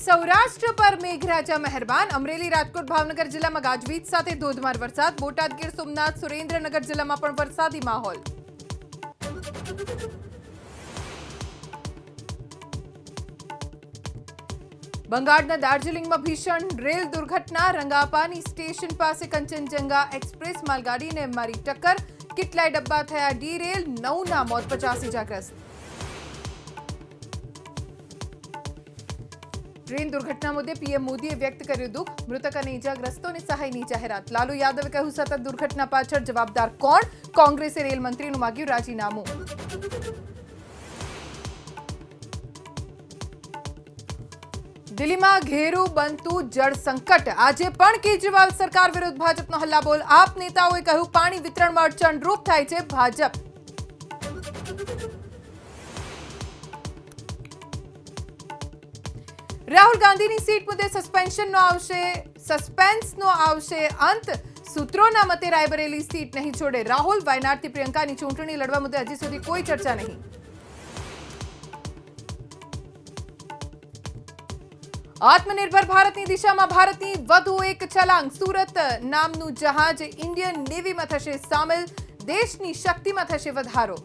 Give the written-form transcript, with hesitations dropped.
સૌરાષ્ટ્ર પર મેઘરાજા મહેરબાન. અમરેલી, રાજકોટ, ભાવનગર જિલ્લામાં ગાજવીજ સાથે ધોધમાર વરસાદ. બોટાદ, ગીર સોમનાથ, સુરેન્દ્રનગર જિલ્લામાં પણ વરસાદી માહોલ. બંગાળના દાર્જિલિંગમાં ભીષણ રેલ દુર્ઘટના. રંગાપાની સ્ટેશન પાસે કંચનજંગા એક્સપ્રેસ માલગાડીને મારી ટક્કર. કેટલાય ડબ્બા થયા ડીરેલ. 9ના મોત, 50 ઇજાગ્રસ્ત. ટ્રેન દુર્ઘટના મુદ્દે પીએમ મોદીએ વ્યક્ત કર્યું દુઃખ. મૃતક અને ઇજાગ્રસ્તોને સહાયની જાહેરાત. લાલુ યાદવે કહ્યું, સતત દુર્ઘટના પાછળ જવાબદાર કોણ? કોંગ્રેસે રેલ મંત્રીનું માંગ્યું રાજીનામું. દિલ્હીમાં ઘેરું બનતું જળ સંકટ. આજે પણ કેજરીવાલ સરકાર વિરુદ્ધ ભાજપનો હલ્લાબોલ. આપ નેતાઓએ કહ્યું, પાણી વિતરણમાં અડચણરૂપ થાય છે ભાજપ. રાહુલ ગાંધીની સીટ મુદ્દે સસ્પેન્સનો આવશે અંત. સૂત્રોના મતે રાયબરેલી સીટ નહીં છોડે રાહુલ. વાયનાડથી પ્રિયંકાની ચૂંટણી લડવા મુદ્દે હજી સુધી કોઈ ચર્ચા નહીં. આત્મનિર્ભર ભારતની દિશામાં ભારતની વધુ એક છલાંગ. સુરત નામનું જહાજ ઇન્ડિયન નેવીમાં થશે સામેલ. દેશની શક્તિમાં થશે વધારો.